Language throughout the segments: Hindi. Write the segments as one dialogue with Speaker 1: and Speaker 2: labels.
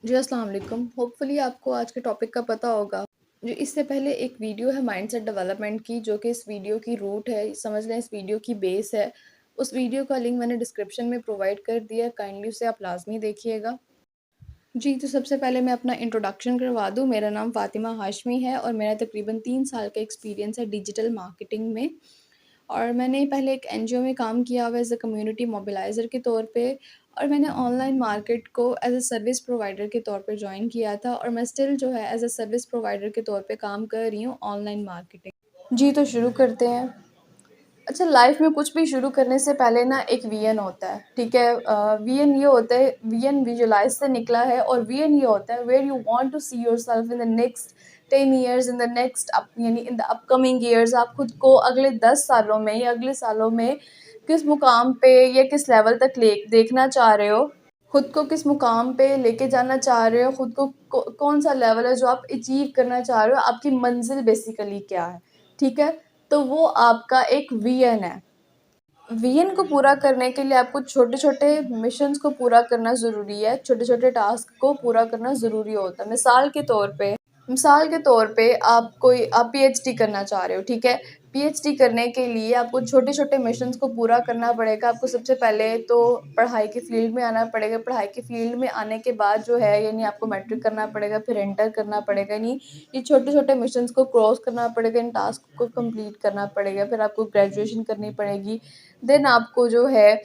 Speaker 1: जी, अस्सलाम वालेकुम। होपफुली आपको आज के टॉपिक का पता होगा। जी, इससे पहले एक वीडियो है माइंडसेट डेवलपमेंट की, जो कि इस वीडियो की रूट है, समझ लें इस वीडियो की बेस है। उस वीडियो का लिंक मैंने डिस्क्रिप्शन में प्रोवाइड कर दिया है, काइंडली उसे आप लाज़मी देखिएगा। जी, तो सबसे पहले मैं अपना इंट्रोडक्शन करवा दूँ। मेरा नाम फ़ातिमा हाशमी है और मेरा तकरीबन 3 साल का एक्सपीरियंस है डिजिटल मार्केटिंग में। और मैंने पहले एक एनजीओ में काम किया हुआ एज़ अ कम्युनिटी मोबिलाइज़र के तौर पे, और मैंने ऑनलाइन मार्केट को एज़ अ सर्विस प्रोवाइडर के तौर पे जॉइन किया था, और मैं स्टिल जो है एज़ अ सर्विस प्रोवाइडर के तौर पे काम कर रही हूँ ऑनलाइन मार्केटिंग। जी, तो शुरू करते हैं। अच्छा, लाइफ में कुछ भी शुरू करने से पहले ना एक विजन होता है, ठीक है? विजन ये होता है, विजन विजुलाइज से निकला है, और विजन ये होता है where you want to see yourself in the next 10 years, in the next up यानी इन द अपकमिंग ईयर्स। आप खुद को अगले 10 सालों में या अगले सालों में किस मुकाम पे या किस लेवल तक ले देखना चाह रहे हो, खुद को किस मुकाम पे लेके जाना चाह रहे हो, खुद को कौन सा लेवल है जो आप अचीव करना चाह रहे हो, आपकी मंजिल बेसिकली क्या है, ठीक है? तो वो आपका एक विजन है। विजन को पूरा करने के लिए आपको छोटे-छोटे मिशंस को पूरा करना ज़रूरी है, छोटे-छोटे टास्क को पूरा करना ज़रूरी होता है। मिसाल के तौर पे आप पीएचडी करना चाह रहे हो, ठीक है? पीएचडी करने के लिए आपको छोटे-छोटे मिशंस को पूरा करना पड़ेगा। आपको सबसे पहले तो पढ़ाई की फ़ील्ड में आना पड़ेगा। पढ़ाई की फ़ील्ड में आने के बाद जो है यानी आपको मैट्रिक करना पड़ेगा, फिर इंटर करना पड़ेगा, यानी ये छोटे-छोटे मिशंस को क्रॉस करना पड़ेगा, इन टास्क को कंप्लीट करना पड़ेगा। फिर आपको ग्रेजुएशन करनी पड़ेगी। देन आपको जो है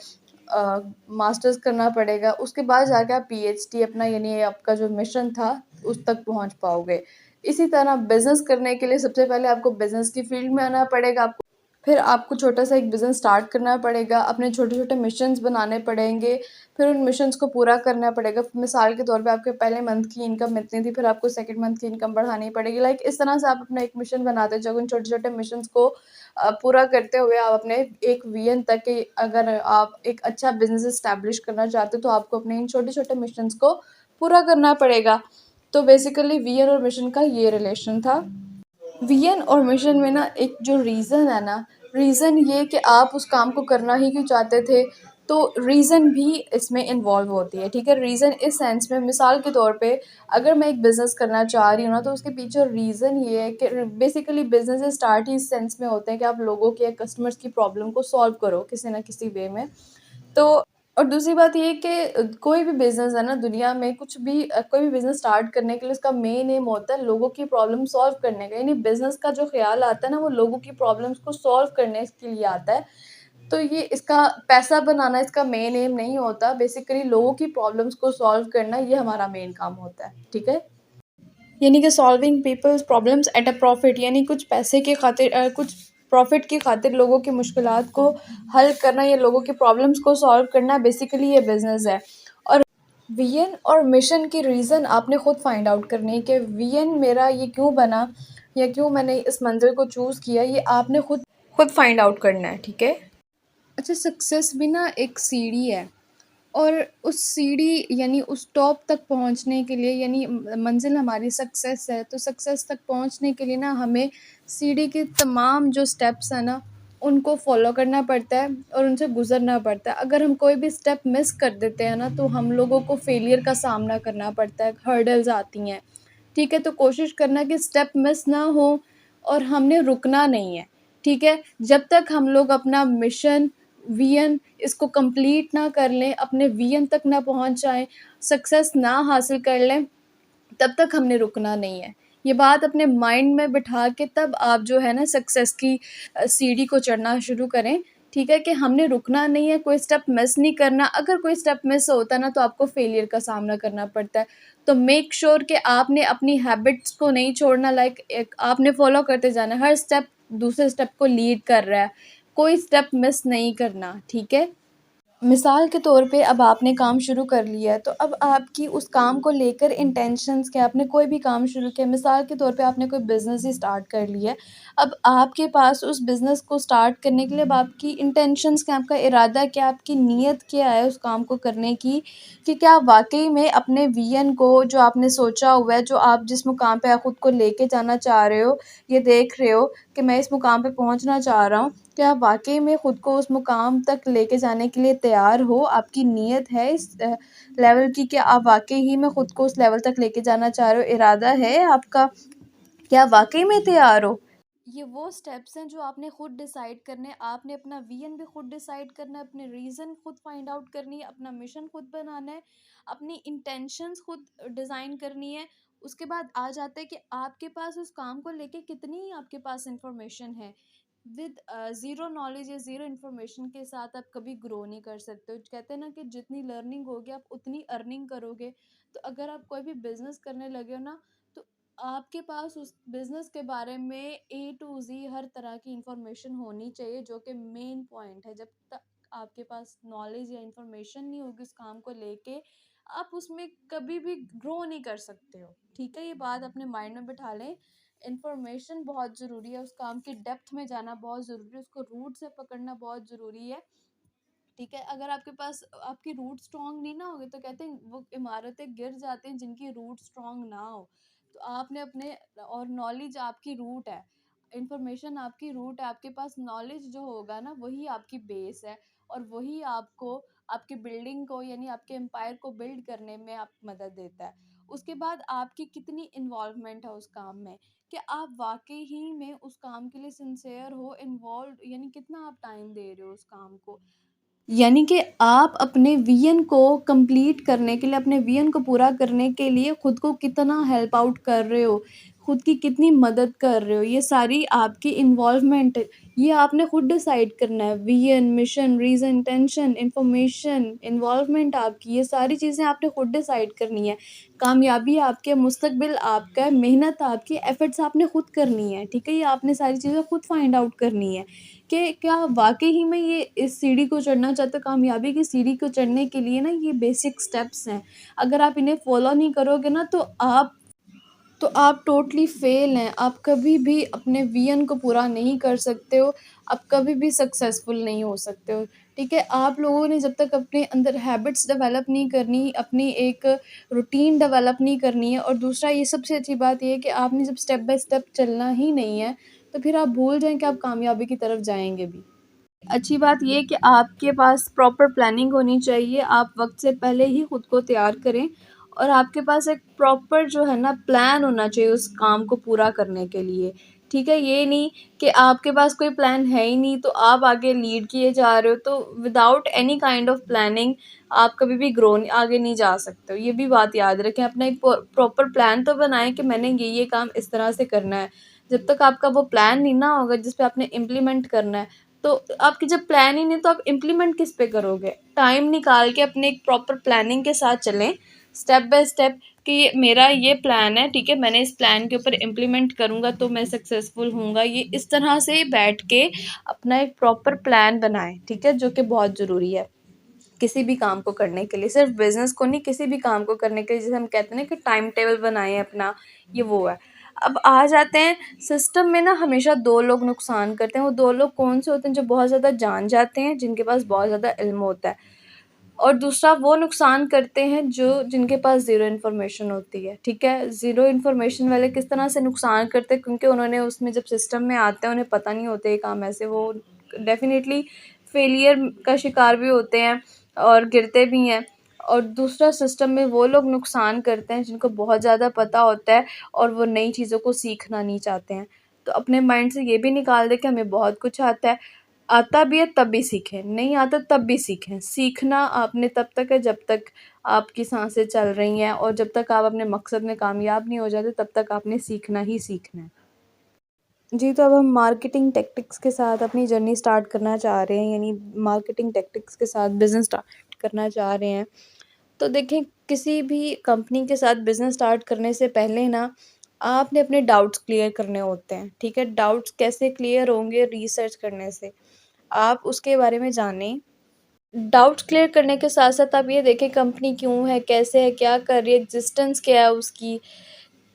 Speaker 1: मास्टर्स करना पड़ेगा। उसके बाद जाके आप पीएचडी अपना यानी आपका जो मिशन था उस तक पहुँच पाओगे। इसी तरह बिज़नेस करने के लिए सबसे पहले आपको बिज़नेस की फ़ील्ड में आना पड़ेगा। आपको फिर आपको छोटा-सा एक बिज़नेस स्टार्ट करना पड़ेगा, अपने छोटे-छोटे मिशंस बनाने पड़ेंगे, फिर उन मिशंस को पूरा करना पड़ेगा। मिसाल के तौर पे आपके पहले मंथ की इनकम इतनी थी, फिर आपको सेकंड मंथ की इनकम बढ़ानी पड़ेगी। लाइक इस तरह से आप अपना एक मिशन बनाते जाओगे। उन छोटे-छोटे मिशंस को पूरा करते हुए आप अपने एक विज़न तक के, अगर आप एक अच्छा बिज़नेस एस्टैब्लिश करना चाहते हो, तो आपको अपने इन छोटे-छोटे मिशंस को पूरा करना पड़ेगा। तो बेसिकली विज़न और मिशन का ये रिलेशन था। विज़न और मिशन में ना एक जो रीज़न है ना, रीज़न ये कि आप उस काम को करना ही क्यों चाहते थे, तो रीज़न भी इसमें इन्वॉल्व होती है, ठीक है? रीज़न इस सेंस में, मिसाल के तौर पे अगर मैं एक बिज़नेस करना चाह रही हूँ ना, तो उसके पीछे रीज़न ये है कि बेसिकली बिज़नेस स्टार्ट ही इस सेंस में होते हैं कि आप लोगों के या कस्टमर्स की प्रॉब्लम को सॉल्व करो किसी ना किसी वे में। तो और दूसरी बात ये है कि कोई भी बिज़नेस है ना दुनिया में, कुछ भी कोई भी बिज़नेस स्टार्ट करने के लिए उसका मेन एम होता है लोगों की प्रॉब्लम सॉल्व करने का। यानी बिज़नेस का जो ख़्याल आता है ना, वो लोगों की प्रॉब्लम्स को सॉल्व करने के लिए आता है। तो ये इसका पैसा बनाना इसका मेन एम नहीं होता, बेसिकली लोगों की प्रॉब्लम्स को सॉल्व करना ये हमारा मेन काम होता है, ठीक है? यानी कि solving people's problems at a profit, यानी कुछ पैसे की खातिर कुछ प्रॉफिट की खातिर लोगों की मुश्किलात को हल करना या लोगों की प्रॉब्लम्स को सॉल्व करना, बेसिकली ये बिज़नेस है। और विजन और मिशन की रीज़न आपने खुद फाइंड आउट करनी है कि विजन मेरा ये क्यों बना या क्यों मैंने इस मंज़िल को चूज़ किया, ये आपने खुद खुद फाइंड आउट करना है, ठीक है? अच्छा, सक्सेस भी ना एक सीढ़ी है, और उस सीढ़ी यानी उस टॉप तक पहुंचने के लिए, यानी मंजिल हमारी सक्सेस है, तो सक्सेस तक पहुंचने के लिए ना हमें सीढ़ी के तमाम जो स्टेप्स हैं ना, उनको फॉलो करना पड़ता है और उनसे गुजरना पड़ता है। अगर हम कोई भी स्टेप मिस कर देते हैं ना, तो हम लोगों को फेलियर का सामना करना पड़ता है, हर्डल्स आती हैं, ठीक है? तो कोशिश करना कि स्टेप मिस ना हो, और हमने रुकना नहीं है, ठीक है? जब तक हम लोग अपना मिशन, विज़न इसको कंप्लीट ना कर लें, अपने विज़न तक ना पहुँच जाएँ, सक्सेस ना हासिल कर लें, तब तक हमने रुकना नहीं है। ये बात अपने माइंड में बिठा के तब आप जो है ना सक्सेस की सीढ़ी को चढ़ना शुरू करें, ठीक है? कि हमने रुकना नहीं है, कोई स्टेप मिस नहीं करना। अगर कोई स्टेप मिस होता है ना, तो आपको फेलियर का सामना करना पड़ता है। तो मेक श्योर कि आपने अपनी हैबिट्स को नहीं छोड़ना, लाइक एक आपने फॉलो करते जाना है। हर स्टेप दूसरे स्टेप को लीड कर रहा है, कोई स्टेप मिस नहीं करना, ठीक है? मिसाल के तौर पे अब आपने काम शुरू कर लिया है, तो अब आपकी उस काम को लेकर इंटेंशंस क्या, आपने कोई भी काम शुरू किया, मिसाल के तौर पे आपने कोई बिज़नेस ही स्टार्ट कर लिया है। अब आपके पास उस बिज़नेस को स्टार्ट करने के लिए अब आपकी इंटेंशंस क्या, आपका इरादा क्या, आपकी नीयत क्या है उस काम को करने की, कि क्या आप वाक़ई में अपने विज़न को जो आपने सोचा हुआ है, जो आप जिस मुकाम पे आप खुद को लेके जाना चाह रहे हो, ये देख रहे हो कि मैं इस मुकाम पे पहुँचना चाह रहा हूँ, क्या आप वाक़ई में खुद को उस मुकाम तक लेके जाने के लिए तैयार हो? आपकी नीयत है इस लेवल की कि आप वाक़ई ही में खुद को उस लेवल तक लेके जाना चाह रहे हो, इरादा है आपका? क्या आप वाक़ई में तैयार हो? ये वो स्टेप्स हैं जो आपने खुद डिसाइड करने हैं। आपने अपना विज़न भी खुद डिसाइड करना है, अपने रीज़न खुद फाइंड आउट करनी है, अपना मिशन खुद बनाना है, अपनी इंटेंशंस खुद डिज़ाइन करनी है। उसके बाद आ जाता है कि आपके पास उस काम को लेके कितनी आपके पास इन्फॉर्मेशन है। विद ज़ीरो नॉलेज या ज़ीरो इन्फॉर्मेशन के साथ आप कभी ग्रो नहीं कर सकते हो। कहते हैं ना कि जितनी लर्निंग होगी आप उतनी अर्निंग करोगे। तो अगर आप कोई भी बिज़नेस करने लगे हो ना, तो आपके पास उस बिज़नेस के बारे में ए टू ज़ी हर तरह की इन्फॉर्मेशन होनी चाहिए, जो कि मेन पॉइंट है। जब तक आपके पास नॉलेज या इन्फॉर्मेशन नहीं होगी उस काम को लेके, आप उसमें कभी भी ग्रो नहीं कर सकते हो। ठीक है? ये बात अपने माइंड में बिठा लें। इन्फॉर्मेशन बहुत ज़रूरी है, उस काम की डेप्थ में जाना बहुत ज़रूरी है, उसको रूट से पकड़ना बहुत ज़रूरी है। ठीक है? अगर आपके पास आपकी रूट स्ट्रॉन्ग नहीं ना होगे, तो कहते हैं वो इमारतें गिर जाती हैं जिनकी रूट स्ट्रॉन्ग ना हो। तो आपने अपने और नॉलेज आपकी रूट है, इन्फॉर्मेशन आपकी रूट है, आपके पास नॉलेज जो होगा ना वही आपकी बेस है, और वही आपको आपकी बिल्डिंग को यानी आपके एम्पायर को बिल्ड करने में आप मदद देता है। उसके बाद आपकी कितनी इन्वॉल्वमेंट है उस काम में, कि आप वाक़ई ही में उस काम के लिए सिंसियर हो, इन्वॉल्व्ड, यानी कितना आप टाइम दे रहे हो उस काम को। यानी कि आप अपने विज़न को कंप्लीट करने के लिए, अपने विज़न को पूरा करने के लिए खुद को कितना हेल्प आउट कर रहे हो, खुद की कितनी मदद कर रहे हो, ये सारी आपकी इन्वॉल्वमेंट, ये आपने खुद डिसाइड करना है। Vision, mission, reason, intention, information, involvement आपकी, ये सारी चीज़ें आपने खुद डिसाइड करनी है। कामयाबी आपके, मुस्तकबिल आपका है, मेहनत आपकी, एफ़र्ट्स आपने खुद करनी है, ठीक है? ये आपने सारी चीज़ें खुद फाइंड आउट करनी है। कि क्या वाक़ई ही मैं ये इस सीढ़ी को चढ़ना चाहता हूँ, कामयाबी की सीढ़ी को चढ़ने के लिए ना ये बेसिक स्टेप्स हैं। अगर आप इन्हें फ़ॉलो नहीं करोगे ना, तो आप टोटली फ़ेल हैं। आप कभी भी अपने विज़न को पूरा नहीं कर सकते हो, आप कभी भी सक्सेसफुल नहीं हो सकते हो, ठीक है? आप लोगों ने जब तक अपने अंदर हैबिट्स डेवलप नहीं करनी, अपनी एक रूटीन डेवलप नहीं करनी है, और दूसरा ये सबसे अच्छी बात ये है कि आपने जब स्टेप बाय स्टेप चलना ही नहीं है, तो फिर आप भूल जाएँ कि आप कामयाबी की तरफ जाएँगे भी। अच्छी बात ये है कि आपके पास प्रॉपर प्लानिंग होनी चाहिए, आप वक़्त से पहले ही खुद को तैयार करें, और आपके पास एक प्रॉपर जो है ना प्लान होना चाहिए उस काम को पूरा करने के लिए, ठीक है? ये नहीं कि आपके पास कोई प्लान है ही नहीं, तो आप आगे लीड किए जा रहे हो, तो without any kind of planning आप कभी भी आगे नहीं जा सकते हो। ये भी बात याद रखें, अपना एक प्रॉपर प्लान तो बनाएँ कि मैंने ये काम इस तरह से करना है। जब तक आपका वो प्लान नहीं ना होगा जिस पे आपने इम्प्लीमेंट करना है, तो आपकी जब प्लान ही नहीं, तो आप इम्प्लीमेंट किस पे करोगे? टाइम निकाल के अपने एक प्रॉपर प्लानिंग के साथ चलें, स्टेप बाय स्टेप, कि ये मेरा ये प्लान है, ठीक है? मैंने इस प्लान के ऊपर इम्प्लीमेंट करूँगा तो मैं सक्सेसफुल होऊँगा। ये इस तरह से बैठ के अपना एक प्रॉपर प्लान बनाएँ, ठीक है? जो कि बहुत ज़रूरी है किसी भी काम को करने के लिए, सिर्फ बिज़नेस को नहीं, किसी भी काम को करने के लिए। जैसे हम कहते हैं ना कि टाइम टेबल बनाएँ अपना, ये वो है। अब आ जाते हैं सिस्टम में ना, हमेशा 2 लोग नुकसान करते हैं। वो 2 लोग कौन से होते हैं? जो बहुत ज़्यादा जान जाते हैं, जिनके पास बहुत ज़्यादा इल्म होता है। और दूसरा वो नुकसान करते हैं जो जिनके पास ज़ीरो इन्फॉर्मेशन होती है, ठीक है? ज़ीरो इन्फॉर्मेशन वाले किस तरह से नुकसान करते हैं, क्योंकि उन्होंने उसमें जब सिस्टम में आते हैं उन्हें पता नहीं होता ये काम ऐसे, वो डेफ़िनेटली फेलियर का शिकार भी होते हैं और गिरते भी हैं। और दूसरा सिस्टम में वो लोग नुकसान करते हैं जिनको बहुत ज़्यादा पता होता है और वो नई चीज़ों को सीखना नहीं चाहते हैं। तो अपने माइंड से ये भी निकाल दें कि हमें बहुत कुछ आता है। आता भी है तब भी सीखें, नहीं आता तब भी सीखें। सीखना आपने तब तक है जब तक आपकी साँसें चल रही हैं, और जब तक आप अपने मकसद में कामयाब नहीं हो जाते तब तक आपने सीखना ही सीखना है। जी, तो अब हम मार्केटिंग टैक्टिक्स के साथ अपनी जर्नी स्टार्ट करना चाह रहे हैं, यानी मार्केटिंग टैक्टिक्स के साथ बिज़नेस स्टार्ट करना चाह रहे हैं। तो देखें, किसी भी कंपनी के साथ बिज़नेस स्टार्ट करने से पहले ना, आपने अपने डाउट्स क्लियर करने होते हैं, ठीक है? डाउट्स कैसे क्लियर होंगे? रिसर्च करने से। आप उसके बारे में जानें। डाउट्स क्लियर करने के साथ-साथ आप ये देखें कंपनी क्यों है, कैसे है, क्या कर रही है, एक्जिस्टेंस क्या है उसकी,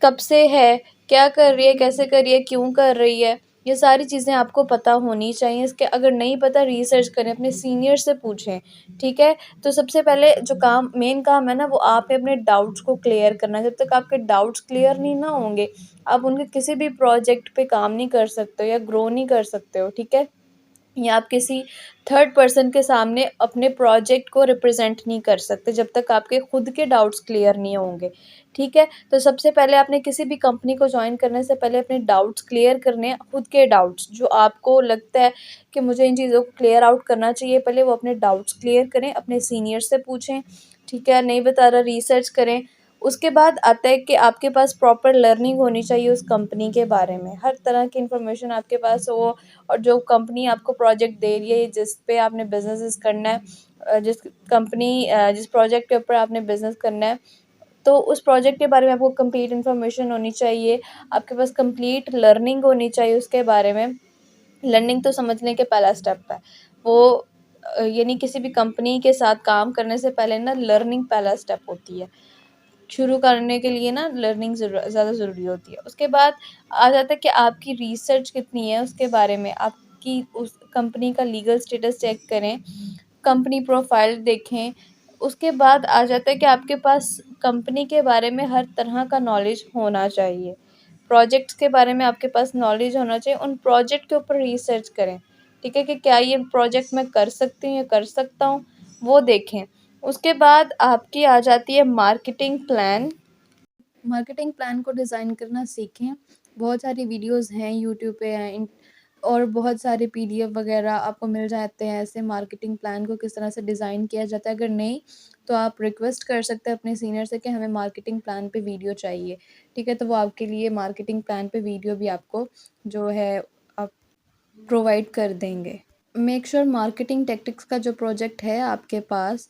Speaker 1: कब से है, क्या कर रही है, कैसे कर रही है, क्यों कर रही है, ये सारी चीज़ें आपको पता होनी चाहिए। इसके अगर नहीं पता, रिसर्च करें, अपने सीनियर से पूछें, ठीक है? तो सबसे पहले जो मेन काम है ना, वो आपने अपने डाउट्स को क्लियर करना है। जब तक आपके डाउट्स क्लियर नहीं ना होंगे, आप उनके किसी भी प्रोजेक्ट पे काम नहीं कर सकते हो या ग्रो नहीं कर सकते हो, ठीक है? या आप किसी थर्ड पर्सन के सामने अपने प्रोजेक्ट को रिप्रेजेंट नहीं कर सकते जब तक आपके खुद के डाउट्स क्लियर नहीं होंगे, ठीक है? तो सबसे पहले आपने किसी भी कंपनी को जॉइन करने से पहले अपने डाउट्स क्लियर करने हैं, खुद के डाउट्स जो आपको लगता है कि मुझे इन चीज़ों को क्लियर आउट करना चाहिए, पहले वो अपने डाउट्स क्लियर करें, अपने सीनियर से पूछें, ठीक है? नहीं बता रहा, रिसर्च करें। उसके बाद आता है कि आपके पास प्रॉपर लर्निंग होनी चाहिए उस कंपनी के बारे में, हर तरह की इन्फॉर्मेशन आपके पास हो। और जो कंपनी आपको प्रोजेक्ट दे रही है जिस पे आपने बिजनेस करना है, जिस प्रोजेक्ट के ऊपर आपने बिजनेस करना है, तो उस प्रोजेक्ट के बारे में आपको कंप्लीट इन्फॉर्मेशन होनी चाहिए, आपके पास कंप्लीट लर्निंग होनी चाहिए उसके बारे में। लर्निंग तो समझने के पहला स्टेप है वो, यानी किसी भी कंपनी के साथ काम करने से पहले ना लर्निंग पहला स्टेप होती है। शुरू करने के लिए ना लर्निंग ज़्यादा ज़रूरी होती है। उसके बाद आ जाता है कि आपकी रिसर्च कितनी है उसके बारे में, आपकी उस कंपनी का लीगल स्टेटस चेक करें, कंपनी प्रोफाइल देखें। उसके बाद आ जाता है कि आपके पास कंपनी के बारे में हर तरह का नॉलेज होना चाहिए। प्रोजेक्ट्स के बारे में आपके पास नॉलेज होना चाहिए, उन प्रोजेक्ट के ऊपर रिसर्च करें, ठीक है? कि क्या ये प्रोजेक्ट मैं कर सकती हूँ या कर सकता हूँ, वो देखें। उसके बाद आपकी आ जाती है मार्केटिंग प्लान। मार्केटिंग प्लान को डिज़ाइन करना सीखें। बहुत सारी वीडियोज़ हैं यूट्यूब पे हैं और बहुत सारे पीडीएफ वगैरह आपको मिल जाते हैं ऐसे मार्केटिंग प्लान को किस तरह से डिज़ाइन किया जाता है। अगर नहीं तो आप रिक्वेस्ट कर सकते हैं अपने सीनियर से कि हमें मार्केटिंग प्लान पे वीडियो चाहिए, ठीक है? तो वो आपके लिए मार्केटिंग प्लान पे वीडियो भी आपको जो है आप प्रोवाइड कर देंगे। मेक श्योर मार्केटिंग टैक्टिक्स का जो प्रोजेक्ट है आपके पास,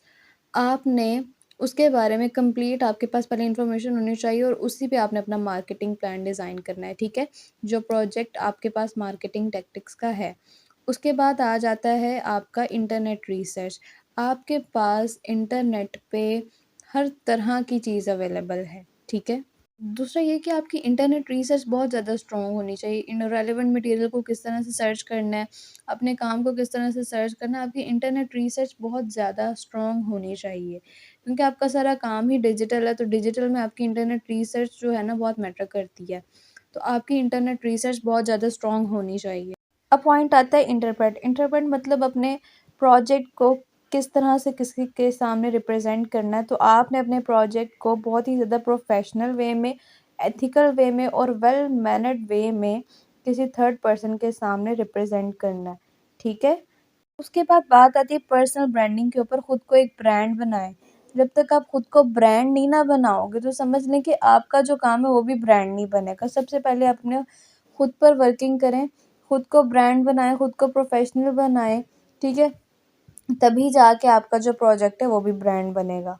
Speaker 1: आपने उसके बारे में कंप्लीट आपके पास पहले इन्फॉर्मेशन होनी चाहिए और उसी पे आपने अपना मार्केटिंग प्लान डिज़ाइन करना है, ठीक है? जो प्रोजेक्ट आपके पास मार्केटिंग टैक्टिक्स का है। उसके बाद आ जाता है आपका इंटरनेट रिसर्च। आपके पास इंटरनेट पे हर तरह की चीज़ अवेलेबल है, ठीक है? दूसरा ये कि आपकी इंटरनेट रिसर्च बहुत ज़्यादा स्ट्रॉन्ग होनी चाहिए। इन रेलेवेंट मटेरियल को किस तरह से सर्च करना है, अपने काम को किस तरह से सर्च करना है, आपकी इंटरनेट रिसर्च बहुत ज़्यादा स्ट्रॉन्ग होनी चाहिए। क्योंकि आपका सारा काम ही डिजिटल है, तो डिजिटल में आपकी इंटरनेट रिसर्च जो है ना बहुत मैटर करती है। तो आपकी इंटरनेट रिसर्च बहुत ज़्यादा स्ट्रॉन्ग होनी चाहिए। अब पॉइंट आता है इंटरप्रेट। इंटरप्रेट मतलब अपने प्रोजेक्ट को किस तरह से किसी के सामने रिप्रेजेंट करना है। तो आपने अपने प्रोजेक्ट को बहुत ही ज़्यादा प्रोफेशनल वे में, एथिकल वे में और वेल मैनर्ड वे में किसी थर्ड पर्सन के सामने रिप्रेजेंट करना है, ठीक है? उसके बाद बात आती है पर्सनल ब्रांडिंग के ऊपर। खुद को एक ब्रांड बनाएं। जब तक आप खुद को ब्रांड नहीं ना बनाओगे तो समझ लें कि आपका जो काम है वो भी ब्रांड नहीं बनेगा। सबसे पहले अपने खुद पर वर्किंग करें, खुद को ब्रांड बनाएं, खुद को प्रोफेशनल बनाएं, ठीक है? तभी जाके आपका जो प्रोजेक्ट है वो भी ब्रांड बनेगा।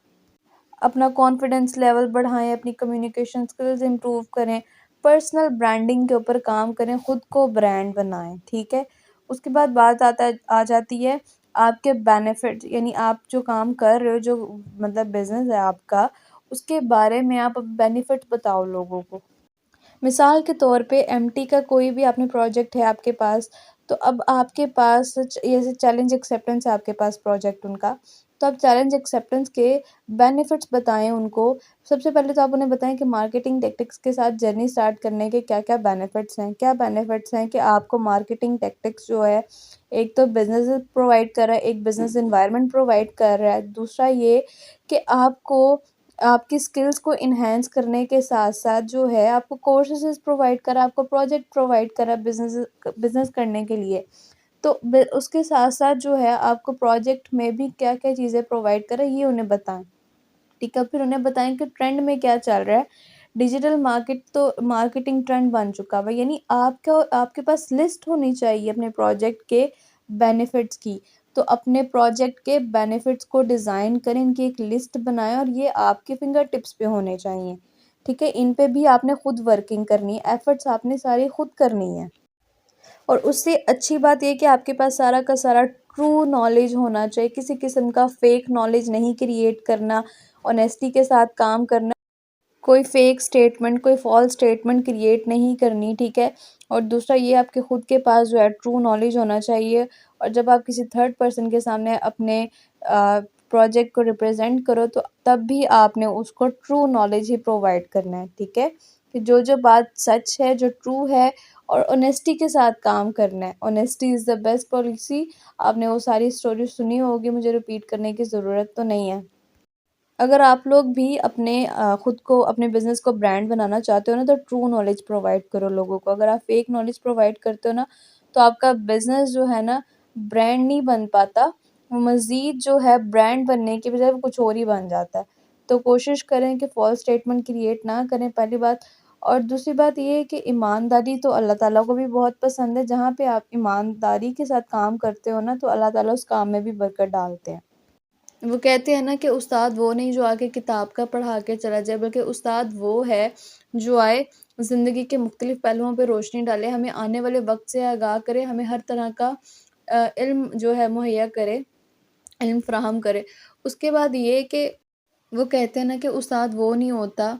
Speaker 1: अपना कॉन्फिडेंस लेवल बढ़ाएं, अपनी कम्युनिकेशन स्किल्स इम्प्रूव करें, पर्सनल ब्रांडिंग के ऊपर काम करें, खुद को ब्रांड बनाएं, ठीक है? उसके बाद बात आ जाती है आपके बेनिफिट, यानी आप जो काम कर रहे हो, जो मतलब बिजनेस है आपका, उसके बारे में आप बेनिफिट बताओ लोगों को। मिसाल के तौर पे एमटी का कोई भी आपने प्रोजेक्ट है आपके पास, तो अब आपके पास जैसे चैलेंज एक्सेप्टेंस है आपके पास प्रोजेक्ट उनका, तो आप चैलेंज एक्सेप्टेंस के बेनिफिट्स बताएं उनको। सबसे पहले तो आप उन्हें बताएं कि मार्केटिंग टेक्टिक्स के साथ जर्नी स्टार्ट करने के क्या क्या बेनिफिट्स हैं। क्या बेनिफिट्स हैं कि आपको मार्केटिंग टेक्टिक्स जो है, एक तो बिजनेस प्रोवाइड कर रहा है, एक बिजनेस इन्वायरमेंट प्रोवाइड कर रहा है, दूसरा ये कि आपको आपकी स्किल्स को इन्हेंस करने के साथ-साथ जो है आपको कोर्सेज़ प्रोवाइड करा, आपको प्रोजेक्ट प्रोवाइड करा बिज़नेस करने के लिए। तो बि उसके साथ-साथ जो है आपको प्रोजेक्ट में भी क्या-क्या चीज़ें प्रोवाइड करा ये उन्हें बताएँ, ठीक है? फिर उन्हें बताएँ कि ट्रेंड में क्या चल रहा है। डिजिटल मार्केटिंग ट्रेंड बन चुका हुआ है, यानी आपको आपके पास लिस्ट होनी चाहिए अपने प्रोजेक्ट के बेनिफिट्स की। तो अपने प्रोजेक्ट के बेनिफिट्स को डिज़ाइन करें, इनकी एक लिस्ट बनाएँ और ये आपके फिंगर टिप्स पे होने चाहिए, ठीक है? इन पे भी आपने खुद वर्किंग करनी है, एफर्ट्स आपने सारी खुद करनी है। और उससे अच्छी बात ये है कि आपके पास सारा का सारा ट्रू नॉलेज होना चाहिए, किसी किस्म का फेक नॉलेज नहीं क्रिएट करना, ऑनेस्टी के साथ काम करना। कोई फेक स्टेटमेंट, कोई फॉल्स स्टेटमेंट क्रिएट नहीं करनी, ठीक है? और दूसरा ये आपके खुद के पास जो है ट्रू नॉलेज होना चाहिए। और जब आप किसी थर्ड पर्सन के सामने अपने प्रोजेक्ट को रिप्रेजेंट करो तो तब भी आपने उसको ट्रू नॉलेज ही प्रोवाइड करना है, ठीक है? कि जो बात सच है, जो ट्रू है और ऑनेस्टी के साथ काम करना है। Honesty is the best policy. आपने वो सारी स्टोरी सुनी होगी, मुझे रिपीट करने की ज़रूरत तो नहीं है। अगर आप लोग भी अपने खुद को अपने बिज़नेस को ब्रांड बनाना चाहते हो ना, तो ट्रू नॉलेज प्रोवाइड करो लोगों को। अगर आप फेक नॉलेज प्रोवाइड करते हो ना, तो आपका बिज़नेस जो है ना, ब्रांड नहीं बन पाता। वो मज़ीद जो है ब्रांड बनने की बजाय वो कुछ और ही बन जाता है। तो कोशिश करें कि फ़ॉल्स स्टेटमेंट क्रिएट ना करें, पहली बात। और दूसरी बात ये है कि ईमानदारी तो अल्लाह ताला को भी बहुत पसंद है। जहाँ पे आप ईमानदारी के साथ काम करते हो ना, तो अल्लाह ताला उस काम में भी बरकत डालते हैं। वो कहते हैं ना कि उस्ताद वो नहीं जो आके किताब का पढ़ा के चला जाए, बल्कि उस्ताद वो है जो आए, ज़िंदगी के मुख्तलिफ पहलुओं पे रोशनी डाले, हमें आने वाले वक्त से आगाह करे, हमें हर तरह का इल्म जो है मुहैया करे, इल्म फ़राहम करे। उसके बाद ये कि वो कहते हैं ना कि उस्ताद वो नहीं होता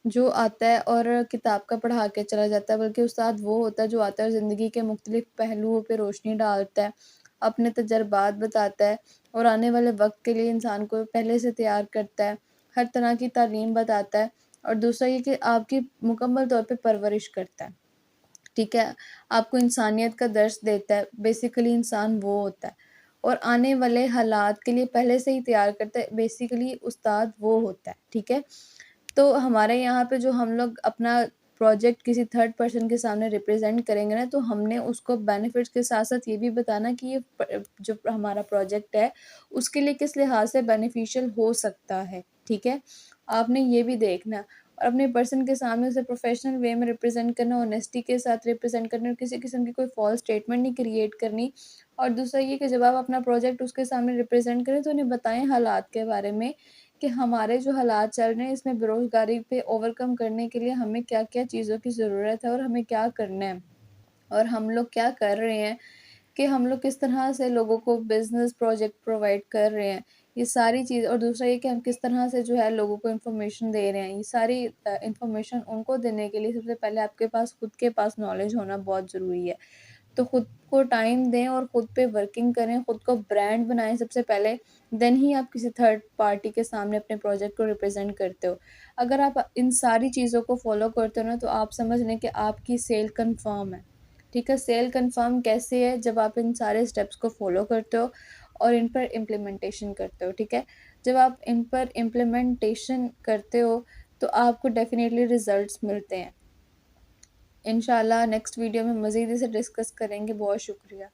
Speaker 1: जो आता है और किताब का पढ़ा के चला जाता है, बल्कि उस्ताद वो होता है जो आता है और ज़िंदगी के मुख्तलिफ पहलुओं पे रोशनी डालता है, अपने तजुर्बात बताता है और आने वाले वक्त के लिए इंसान को पहले से तैयार करता है, हर तरह की तालीम बताता है। और दूसरा ये कि आपकी मुकम्मल तौर पे परवरिश करता है, ठीक है? आपको इंसानियत का दर्स देता है, बेसिकली इंसान वो होता है। और आने वाले हालात के लिए पहले से ही तैयार करता है, बेसिकली उस्ताद वो होता है, ठीक है? तो हमारे यहाँ पे जो हम लोग अपना प्रोजेक्ट किसी थर्ड पर्सन के सामने रिप्रेजेंट करेंगे ना, तो हमने उसको बेनिफिट्स के साथ-साथ ये भी बताना कि ये जो हमारा प्रोजेक्ट है, उसके लिए किस लिहाज से बेनिफिशियल हो सकता है, ठीक है? आपने ये भी देखना है और अपने पर्सन के सामने उसे प्रोफेशनल वे में रिप्रेजेंट करना, ऑनेस्टी के साथ रिप्रेजेंट करना और किसी किस्म की कोई फॉल्स स्टेटमेंट नहीं क्रिएट करनी। और दूसरा ये कि जब आप अपना प्रोजेक्ट उसके सामने रिप्रेजेंट करें, तो उन्हें बताएँ हालात के बारे में कि हमारे जो हालात चल रहे हैं इसमें बेरोज़गारी पे ओवरकम करने के लिए हमें क्या-क्या चीज़ों की ज़रूरत है और हमें क्या करना है। और हम लोग क्या कर रहे हैं कि हम लोग किस तरह से लोगों को बिज़नेस प्रोजेक्ट प्रोवाइड कर रहे हैं। ये सारी चीज़ और दूसरा ये कि हम किस तरह से जो है लोगों को इन्फॉर्मेशन दे रहे हैं। ये सारी इन्फॉर्मेशन उनको देने के लिए सबसे पहले आपके पास खुद के पास नॉलेज होना बहुत ज़रूरी है। तो खुद को टाइम दें और खुद पे वर्किंग करें, खुद को ब्रांड बनाएँ सबसे पहले, देन ही आप किसी थर्ड पार्टी के सामने अपने प्रोजेक्ट को रिप्रेज़ेंट करते हो। अगर आप इन सारी चीज़ों को फ़ॉलो करते हो ना, तो आप समझ लें कि आपकी सेल कन्फ़र्म है। ठीक है? सेल कन्फ़र्म कैसे है? जब आप इन सारे स्टेप्स को फ़ॉलो करते हो और इन पर इम्प्लीमेंटेशन करते हो, ठीक है? जब आप इन पर इम्प्लीमेंटेशन करते हो, तो आपको डेफ़िनेटली रिज़ल्ट्स मिलते हैं। इंशाल्लाह नेक्स्ट वीडियो में मज़ीद इसे डिस्कस करेंगे। बहुत शुक्रिया।